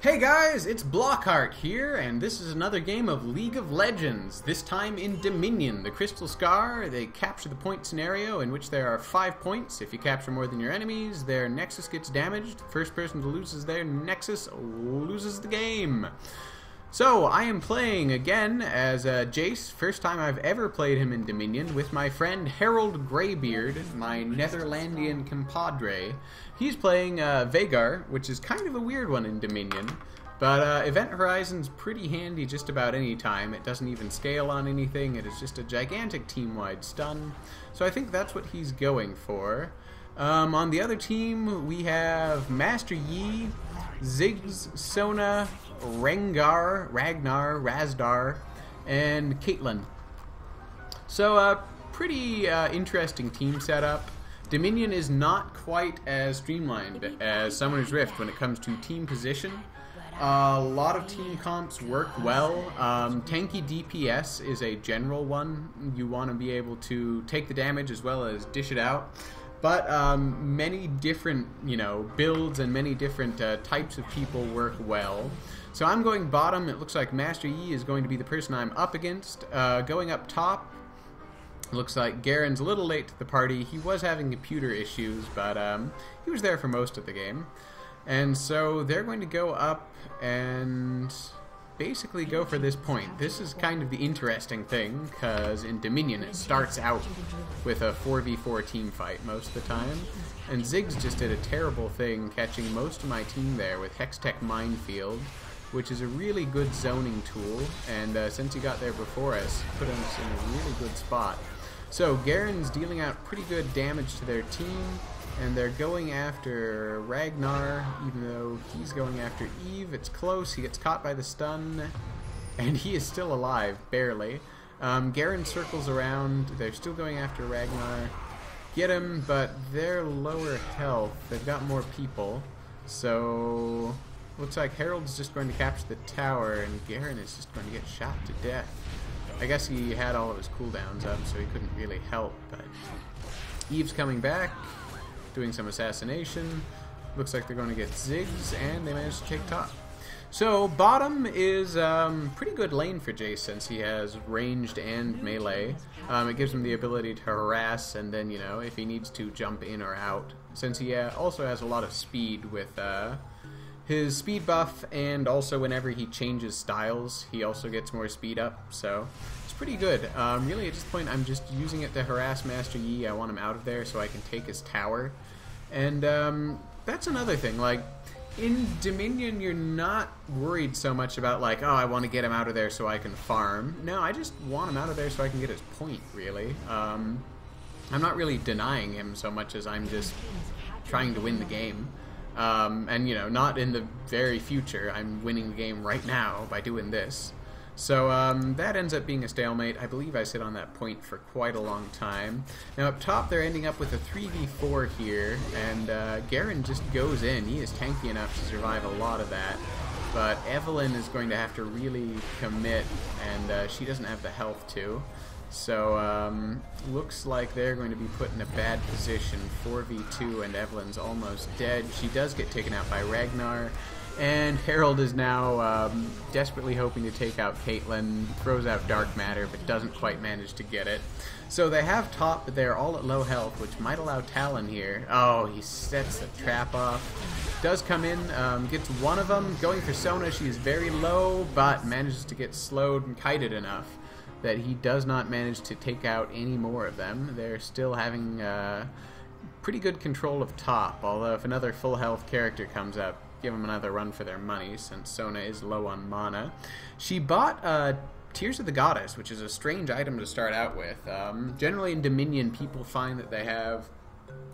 Hey guys, it's Blockhart here, and this is another game of League of Legends, this time in Dominion, the Crystal Scar. They capture the point scenario in which there are 5 points. If you capture more than your enemies, their nexus gets damaged. First person to lose their nexus loses the game. So, I am playing again as Jace, first time I've ever played him in Dominion, with my friend Harold Greybeard, my Netherlandian compadre. He's playing Veigar, which is kind of a weird one in Dominion, but Event Horizon's pretty handy just about any time. It doesn't even scale on anything, it is just a gigantic team-wide stun, so I think that's what he's going for. On the other team, we have Master Yi, Ziggs, Sona, Ragnar, Razdar, and Caitlyn. So, pretty interesting team setup. Dominion is not quite as streamlined as Summoner's Rift when it comes to team position. A lot of team comps work well. Tanky DPS is a general one. You want to be able to take the damage as well as dish it out. But many different, builds and many different types of people work well. So I'm going bottom. It looks like Master Yi is going to be the person I'm up against. Going up top, looks like Garen's a little late to the party. He was having computer issues, but he was there for most of the game. And so they're going to go up and basically go for this point. This is kind of the interesting thing, because in Dominion it starts out with a 4v4 team fight most of the time, and Ziggs just did a terrible thing catching most of my team there with Hextech Minefield, which is a really good zoning tool, and since he got there before us, put us in a really good spot. So Garen's dealing out pretty good damage to their team, and they're going after Ragnar, even though he's going after Eve. It's close, he gets caught by the stun, and he is still alive, barely. Garen circles around, they're still going after Ragnar. Get him, but they're lower health, they've got more people, so looks like Harold's just going to capture the tower, and Garen is just going to get shot to death. I guess he had all of his cooldowns up, so he couldn't really help, but Eve's coming back, doing some assassination. Looks like they're going to get Ziggs, and they managed to take top. So bottom is pretty good lane for Jace since he has ranged and melee. It gives him the ability to harass, and then, if he needs to, jump in or out. Since he also has a lot of speed with his speed buff, and also whenever he changes styles, he also gets more speed up, so it's pretty good. Really, at this point, I'm just using it to harass Master Yi. I want him out of there so I can take his tower. And that's another thing, like, in Dominion, you're not worried so much about, like, oh, I want to get him out of there so I can farm. No, I just want him out of there so I can get his point, really. I'm not really denying him so much as I'm just trying to win the game. And, not in the very future. I'm winning the game right now by doing this. So, that ends up being a stalemate. I believe I sit on that point for quite a long time. Now, up top, they're ending up with a 3v4 here, and Garen just goes in. He is tanky enough to survive a lot of that. But Evelyn is going to have to really commit, and she doesn't have the health to. So, looks like they're going to be put in a bad position. 4v2, and Evelyn's almost dead. She does get taken out by Ragnar, and Harold is now desperately hoping to take out Caitlyn, throws out Dark Matter, but doesn't quite manage to get it. So they have top, but they're all at low health, which might allow Talon here. Oh, he sets the trap off. Does come in, gets one of them, going for Sona. She is very low, but manages to get slowed and kited enough that he does not manage to take out any more of them. They're still having pretty good control of top, although if another full health character comes up, give them another run for their money, since Sona is low on mana. She bought Tears of the Goddess, which is a strange item to start out with. Generally in Dominion, people find that they have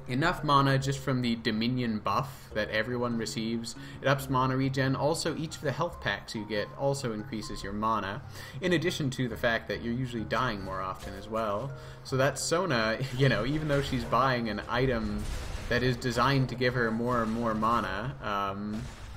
enough mana just from the Dominion buff that everyone receives. It ups mana regen. Also, each of the health packs you get also increases your mana, in addition to the fact that you're usually dying more often as well. So that Sona, even though she's buying an item that is designed to give her more and more mana,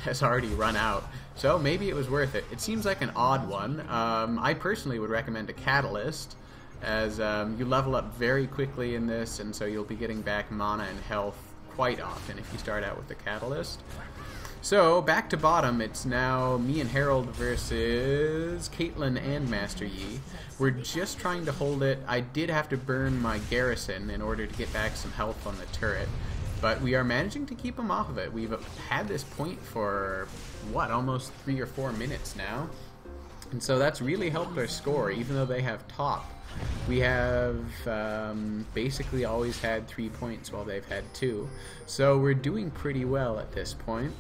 has already run out. So maybe it was worth it. It seems like an odd one. I personally would recommend a Catalyst, as you level up very quickly in this, and so you'll be getting back mana and health quite often if you start out with the Catalyst. So, back to bottom, it's now me and Harold versus Caitlin and Master Yi. We're just trying to hold it. I did have to burn my garrison in order to get back some health on the turret, but we are managing to keep them off of it. We've had this point for, what, almost 3 or 4 minutes now, and so that's really helped our score, even though they have top. We have basically always had 3 points while they've had 2, so we're doing pretty well at this point.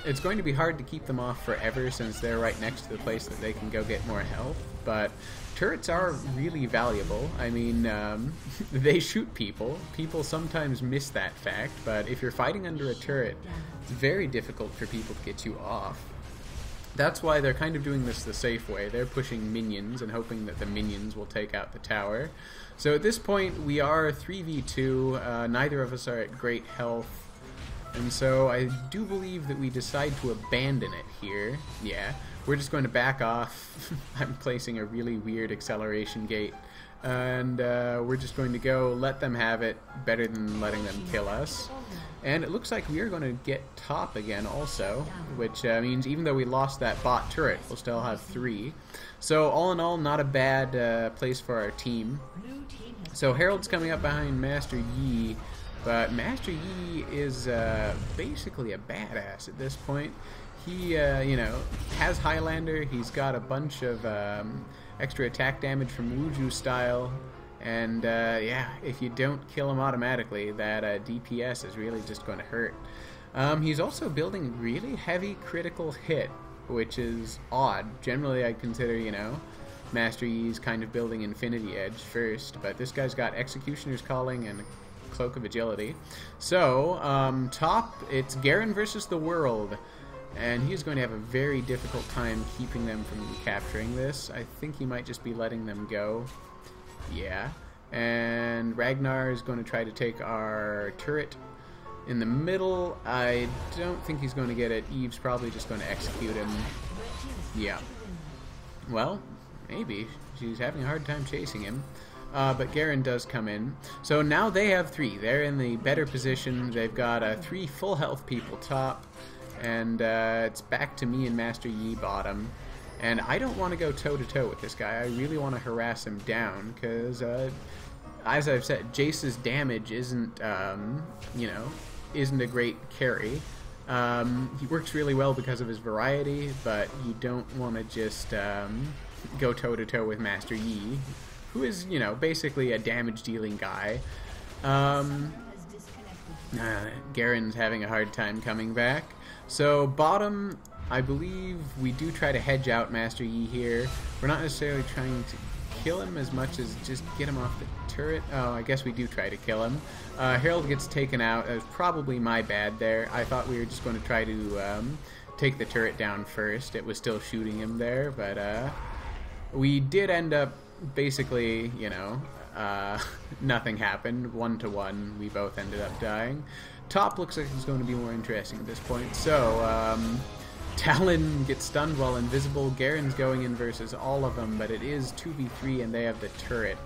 It's going to be hard to keep them off forever since they're right next to the place that they can go get more health, but turrets are really valuable. I mean, they shoot people. People sometimes miss that fact, but if you're fighting under a turret, it's very difficult for people to get you off. That's why they're kind of doing this the safe way. They're pushing minions and hoping that the minions will take out the tower. So at this point, we are 3v2. Neither of us are at great health. And so I do believe that we decide to abandon it here. Yeah, we're just going to back off. I'm placing a really weird acceleration gate. And we're just going to go let them have it, better than letting them kill us. And it looks like we are going to get top again also, which means even though we lost that bot turret, we'll still have 3. So all in all, not a bad place for our team. So Harold's coming up behind Master Yi, but Master Yi is basically a badass at this point. He, you know, has Highlander, he's got a bunch of extra attack damage from Wuju style, and yeah, if you don't kill him automatically, that DPS is really just going to hurt. He's also building really heavy critical hit, which is odd. Generally I'd consider, you know, Master Yi's kind of building Infinity Edge first, but this guy's got Executioner's Calling and Cloak of Agility. So, top, it's Garen versus the world, and he's going to have a very difficult time keeping them from capturing this. I think he might just be letting them go. Yeah. And Ragnar is going to try to take our turret in the middle. I don't think he's going to get it. Eve's probably just going to execute him. Yeah. Well, maybe. She's having a hard time chasing him. But Garen does come in. So now they have 3. They're in the better position. They've got 3 full health people top. And it's back to me and Master Yi bottom. And I don't want to go toe-to-toe with this guy. I really want to harass him down, because, as I've said, Jace's damage isn't, you know, isn't a great carry. He works really well because of his variety, but you don't want to just go toe-to-toe with Master Yi, who is, you know, basically a damage-dealing guy. Garen's having a hard time coming back. So, bottom, I believe we do try to hedge out Master Yi here. We're not necessarily trying to kill him as much as just get him off the turret. Oh, I guess we do try to kill him. Harold gets taken out. That was probably my bad there. I thought we were just going to try to take the turret down first. It was still shooting him there, but we did end up basically, you know, nothing happened. 1-to-1, we both ended up dying. Top looks like it's going to be more interesting at this point. So, Talon gets stunned while invisible. Garen's going in versus all of them, but it is 2v3 and they have the turret,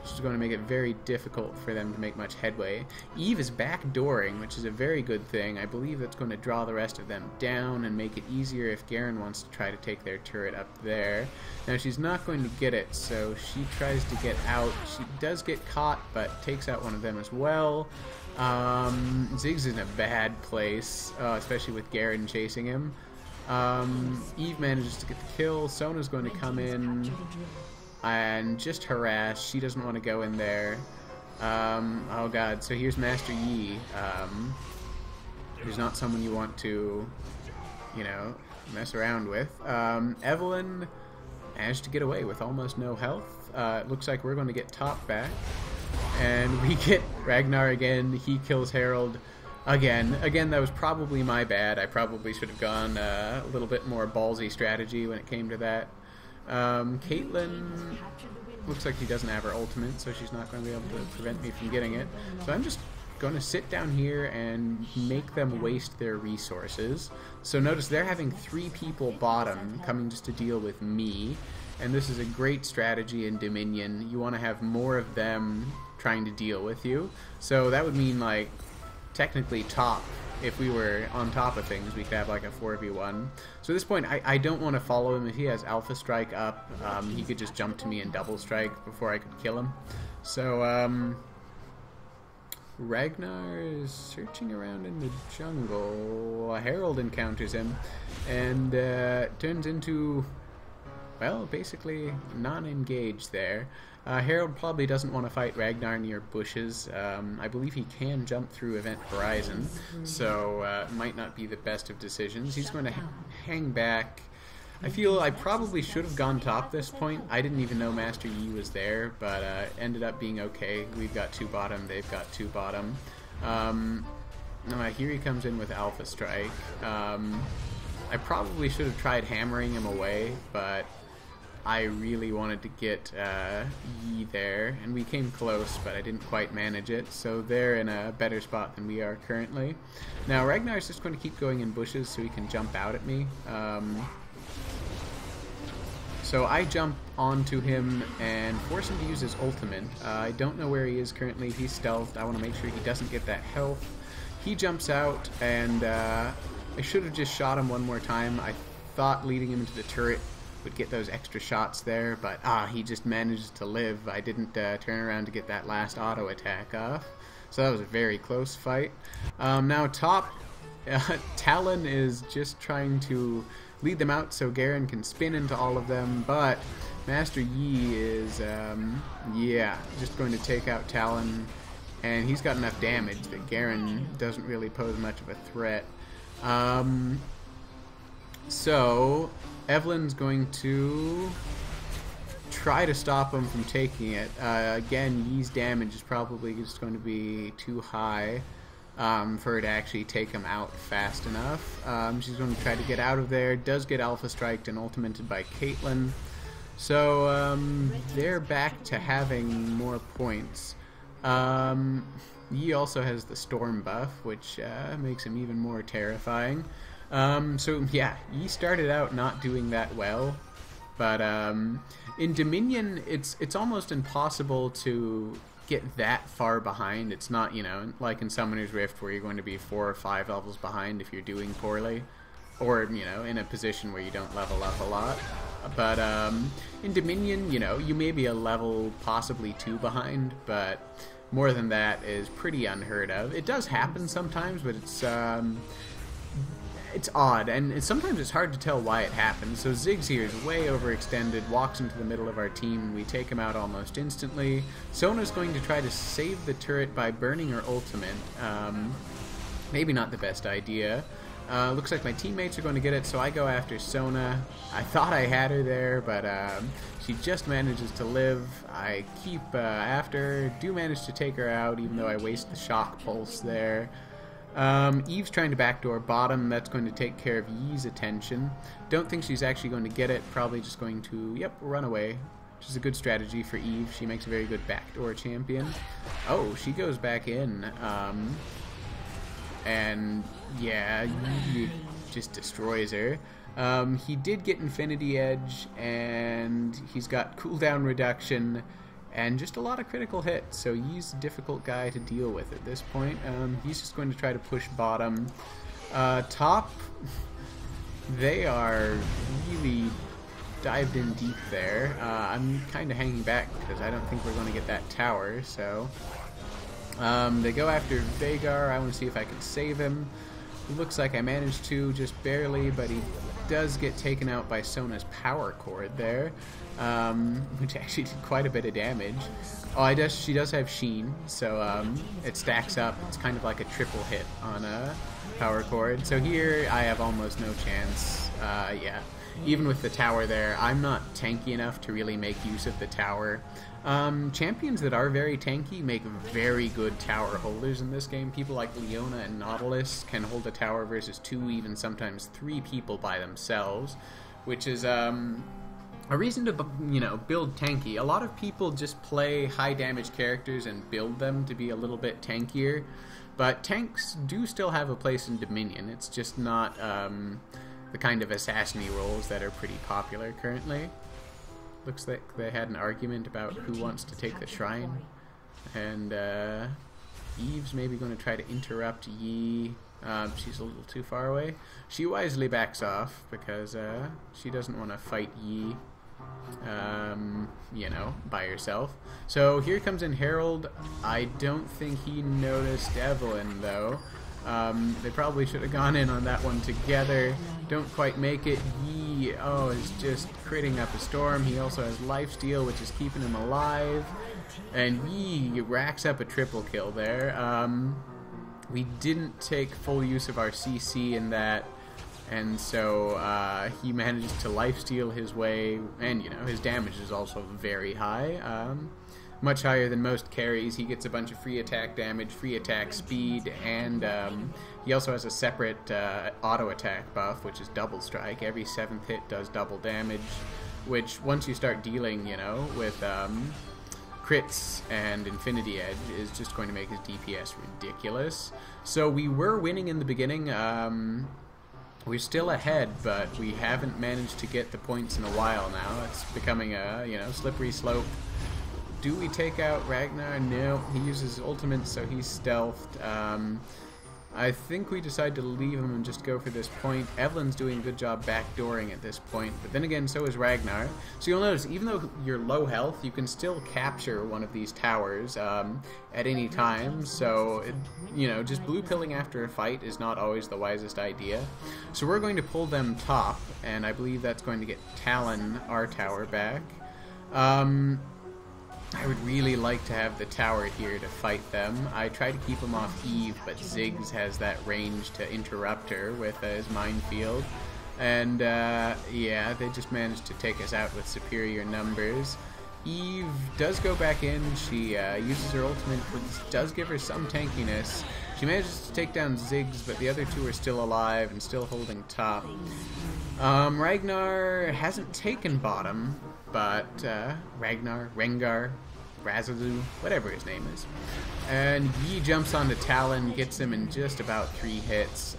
which is going to make it very difficult for them to make much headway. Eve is backdooring, which is a very good thing. I believe that's going to draw the rest of them down and make it easier if Garen wants to try to take their turret up there. Now she's not going to get it, so she tries to get out. She does get caught, but takes out one of them as well. Ziggs in a bad place, especially with Garen chasing him. Eve manages to get the kill. Sona's going to come in and just harass. She doesn't want to go in there. Oh god, so here's Master Yi. Who's not someone you want to, you know, mess around with. Evelyn managed to get away with almost no health. It looks like we're going to get top back. And we get Ragnar again. He kills Harold again. Again, that was probably my bad. I probably should have gone a little bit more ballsy strategy when it came to that. Caitlin looks like she doesn't have her ultimate, so she's not going to be able to prevent me from getting it. So I'm just going to sit down here and make them waste their resources. So notice they're having 3 people bottom coming just to deal with me. And this is a great strategy in Dominion. You want to have more of them trying to deal with you. So that would mean, like, technically top if we were on top of things, we could have like a 4v1. So at this point, I don't want to follow him. If he has Alpha Strike up, he could just jump to me and double strike before I could kill him. So, Ragnar is searching around in the jungle. Harold encounters him and turns into, well, basically non-engaged there. Harold probably doesn't want to fight Ragnar near bushes. I believe he can jump through Event Horizon, so it might not be the best of decisions. He's going to hang back. I feel I probably should have gone top this point. I didn't even know Master Yi was there, but ended up being okay. We've got 2 bottom, they've got 2 bottom. Here he comes in with Alpha Strike. I probably should have tried hammering him away, but I really wanted to get Yi there, and we came close, but I didn't quite manage it, so they're in a better spot than we are currently. Now Ragnar's just going to keep going in bushes so he can jump out at me. So I jump onto him and force him to use his ultimate. I don't know where he is currently. He's stealthed. I want to make sure he doesn't get that health. He jumps out, and I should have just shot him one more time. I thought leading him into the turret would get those extra shots there, but he just managed to live. I didn't turn around to get that last auto attack off. So that was a very close fight. Now top, Talon is just trying to lead them out so Garen can spin into all of them, but Master Yi is, just going to take out Talon, and he's got enough damage that Garen doesn't really pose much of a threat. So Evelyn's going to try to stop him from taking it. Again, Yi's damage is probably just going to be too high for her to actually take him out fast enough. She's going to try to get out of there. Does get Alpha Striked and ultimated by Caitlyn. So they're back to having more points. Yi also has the Storm buff, which makes him even more terrifying. So yeah, Yi started out not doing that well, but in Dominion it's almost impossible to get that far behind. It's not, like in Summoner's Rift where you're going to be 4 or 5 levels behind if you're doing poorly, or in a position where you don't level up a lot. But in Dominion, you may be a level, possibly 2 behind, but more than that is pretty unheard of. It does happen sometimes, but it's odd, and sometimes it's hard to tell why it happens. So Ziggs here is way overextended, walks into the middle of our team, and we take him out almost instantly. Sona's going to try to save the turret by burning her ultimate. Maybe not the best idea. Looks like my teammates are going to get it, so I go after Sona. I thought I had her there, but she just manages to live. I keep after her, do manage to take her out, even though I waste the shock pulse there. Eve's trying to backdoor bottom. That's going to take care of Yi's attention. Don't think she's actually going to get it. Probably just going to, run away. Which is a good strategy for Eve. She makes a very good backdoor champion. Oh, she goes back in. And yeah, Yi just destroys her. He did get Infinity Edge, and he's got cooldown reduction, and just a lot of critical hits, so he's a difficult guy to deal with at this point. He's just going to try to push bottom. Top, they are really dived in deep there. I'm kind of hanging back because I don't think we're going to get that tower, so they go after Vhagar. I want to see if I can save him. It looks like I managed to, just barely, but he does get taken out by Sona's power cord there, which actually did quite a bit of damage. Oh, she does have Sheen, so it stacks up. It's kind of like a triple hit on a power cord. So here I have almost no chance. Yeah, even with the tower there, I'm not tanky enough to really make use of the tower. Champions that are very tanky make very good tower holders in this game. People like Leona and Nautilus can hold a tower versus 2, even sometimes 3 people by themselves, which is a reason to, build tanky. A lot of people just play high damage characters and build them to be a little bit tankier, but tanks do still have a place in Dominion. It's just not the kind of assassin-y roles that are pretty popular currently. Looks like they had an argument about who wants to take the shrine, and Eve's maybe going to try to interrupt Yi. She's a little too far away. She wisely backs off because she doesn't want to fight Yi, you know, by herself. So here comes in Harold. I don't think he noticed Evelyn, though. They probably should have gone in on that one together. Don't quite make it. Yi, oh, is just critting up a storm. He also has lifesteal, which is keeping him alive. And Yi racks up a triple kill there. We didn't take full use of our CC in that, and so he managed to lifesteal his way, and you know, his damage is also very high. Much higher than most carries. He gets a bunch of free attack damage, free attack speed, and he also has a separate auto attack buff, which is double strike. Every 7th hit does double damage, which once you start dealing, you know, with crits and Infinity Edge is just going to make his DPS ridiculous. So we were winning in the beginning. We're still ahead, but we haven't managed to get the points in a while now. It's becoming a, you know, slippery slope. Do we take out Ragnar? No, he uses his ultimate, so he's stealthed. I think we decide to leave him and just go for this point. Evelyn's doing a good job backdooring at this point, but then again, so is Ragnar. So you'll notice, even though you're low health, you can still capture one of these towers at any time. So, you know, just blue pilling after a fight is not always the wisest idea. So we're going to pull them top, and I believe that's going to get Talon, our tower, back. I would really like to have the tower here to fight them. I try to keep them off Eve, but Ziggs has that range to interrupt her with his minefield. And, yeah, they just managed to take us out with superior numbers. Eve does go back in. She uses her ultimate, which does give her some tankiness. She manages to take down Ziggs, but the other two are still alive and still holding top. Ragnar hasn't taken bottom, but Rengar, Razaloo, whatever his name is. And Yi jumps onto Talon, gets him in just about 3 hits.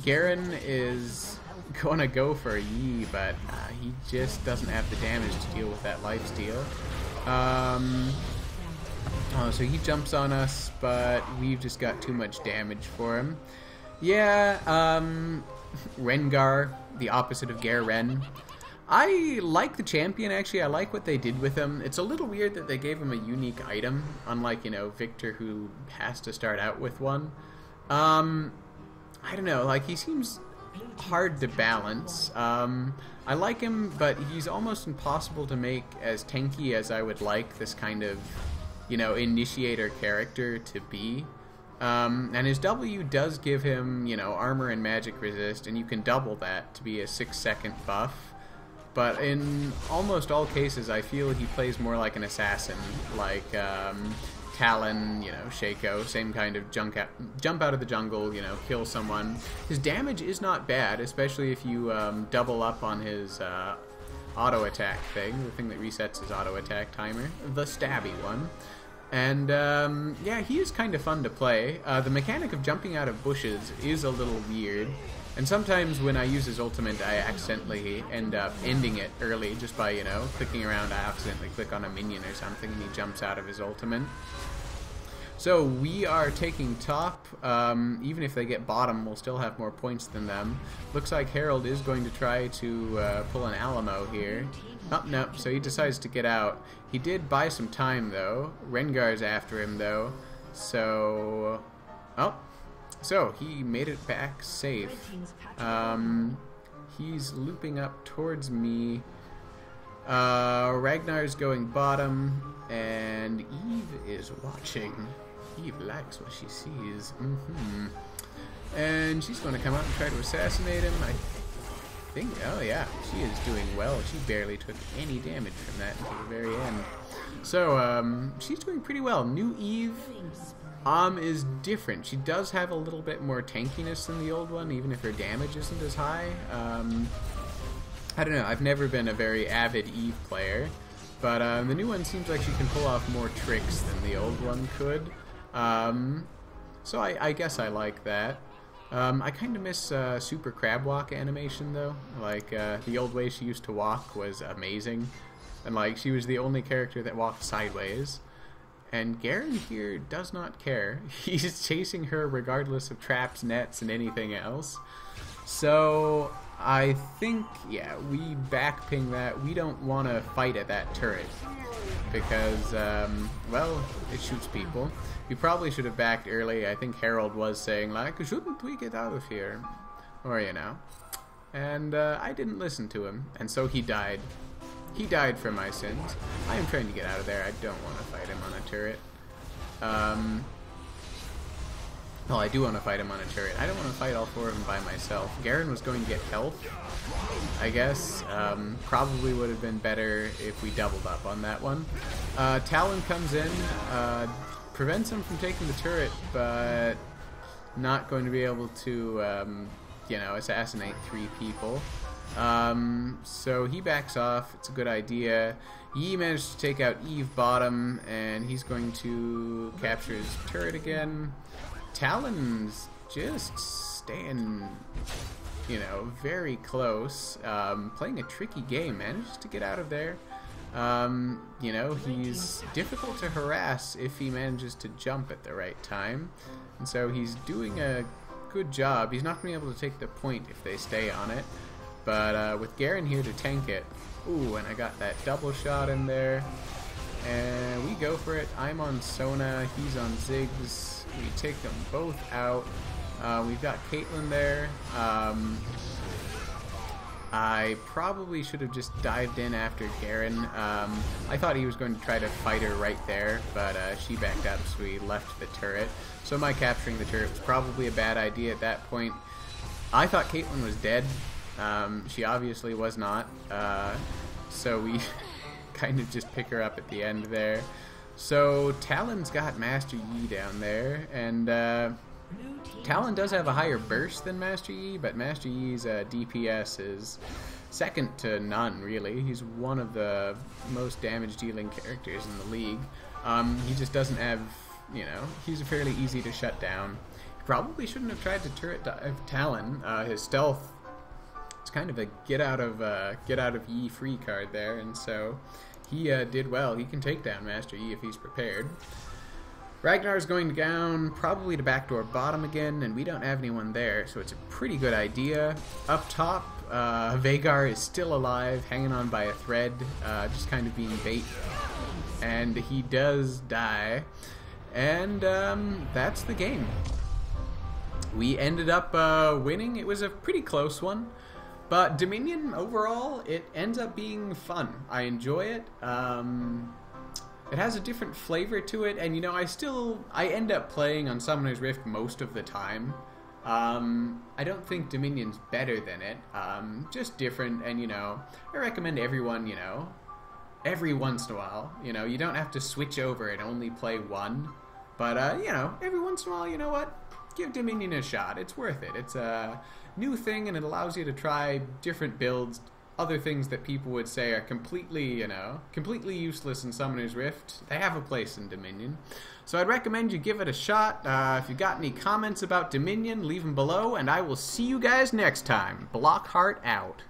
Garen is gonna go for Yi, but he just doesn't have the damage to deal with that lifesteal. Oh, so he jumps on us, but we've just got too much damage for him. Yeah, Rengar, the opposite of Garen. I like the champion, actually. I like what they did with him. It's a little weird that they gave him a unique item, unlike, you know, Victor, who has to start out with one. I don't know, like, he seems hard to balance. I like him, but he's almost impossible to make as tanky as I would like this kind of, you know, initiator character to be. And his W does give him, you know, armor and magic resist, and you can double that to be a 6-second buff. But in almost all cases, I feel he plays more like an assassin, like Talon, you know, Shaco, same kind of jump out of the jungle, you know, kill someone. His damage is not bad, especially if you double up on his auto attack thing, the thing that resets his auto attack timer, the stabby one. And yeah, he is kind of fun to play. The mechanic of jumping out of bushes is a little weird. And sometimes when I use his ultimate, I accidentally end up ending it early just by, you know, clicking around. I accidentally click on a minion or something and he jumps out of his ultimate. So we are taking top. Even if they get bottom, we'll still have more points than them. Looks like Harold is going to try to pull an Alamo here. Oh, no, so he decides to get out. He did buy some time, though. Rengar's after him, though. So... oh. So, he made it back safe. He's looping up towards me. Ragnar's going bottom, and Eve is watching. Eve likes what she sees. And she's going to come out and try to assassinate him. I think, oh yeah, she is doing well. She barely took any damage from that until the very end. So, she's doing pretty well. New Eve... is different. She does have a little bit more tankiness than the old one, even if her damage isn't as high. I don't know, I've never been a very avid Eve player, but the new one seems like she can pull off more tricks than the old one could. So I guess I like that. I kind of miss Super Crab Walk animation, though. Like, the old way she used to walk was amazing. And, like, she was the only character that walked sideways. And Garen here does not care. He's chasing her regardless of traps, nets, and anything else. So I think, yeah, we backping that. We don't want to fight at that turret because, well, it shoots people. We probably should have backed early. I think Harold was saying, like, shouldn't we get out of here? Or, you know. And I didn't listen to him, and so he died. He died for my sins. I am trying to get out of there. I don't want to fight him on a turret. Well, I do want to fight him on a turret. I don't want to fight all four of them by myself. Garen was going to get health, I guess. Probably would have been better if we doubled up on that one. Talon comes in, prevents him from taking the turret, but not going to be able to, you know, assassinate 3 people. So he backs off. It's a good idea. Yi managed to take out Eve bottom, and he's going to capture his turret again. Talon's just staying, you know, very close. Playing a tricky game. Manages to get out of there. You know, he's difficult to harass if he manages to jump at the right time. And so he's doing a good job. He's not going to be able to take the point if they stay on it. But with Garen here to tank it, ooh, and I got that double shot in there, and we go for it. I'm on Sona, he's on Ziggs. We take them both out. We've got Caitlyn there. I probably should have just dived in after Garen. I thought he was going to try to fight her right there, but she backed up, so we left the turret. So my capturing the turret was probably a bad idea at that point. I thought Caitlyn was dead. She obviously was not, so we kind of just pick her up at the end there. So Talon's got Master Yi down there, and Talon does have a higher burst than Master Yi, but Master Yi's DPS is second to none, really. He's one of the most damage-dealing characters in the league. He just doesn't have, you know, he's fairly easy to shut down. He probably shouldn't have tried to turret dive Talon. His stealth, it's kind of a get out of Yi free card there, and so he did well. He can take down Master Yi if he's prepared. Ragnar's going down, probably to backdoor bottom again, and we don't have anyone there, so it's a pretty good idea. Up top, Vhagar is still alive, hanging on by a thread, just kind of being bait, and he does die, and that's the game. We ended up winning. It was a pretty close one. But Dominion, overall, it ends up being fun. I enjoy it. It has a different flavor to it, and you know, I end up playing on Summoner's Rift most of the time. I don't think Dominion's better than it. Just different, and you know, I recommend everyone, you know, every once in a while, you know, you don't have to switch over and only play one. But, you know, every once in a while, you know what? Give Dominion a shot. It's worth it. It's a new thing, and it allows you to try different builds, other things that people would say are completely, you know, completely useless in Summoner's Rift. They have a place in Dominion. So I'd recommend you give it a shot. If you got any comments about Dominion, leave them below, and I will see you guys next time. Blockhart out.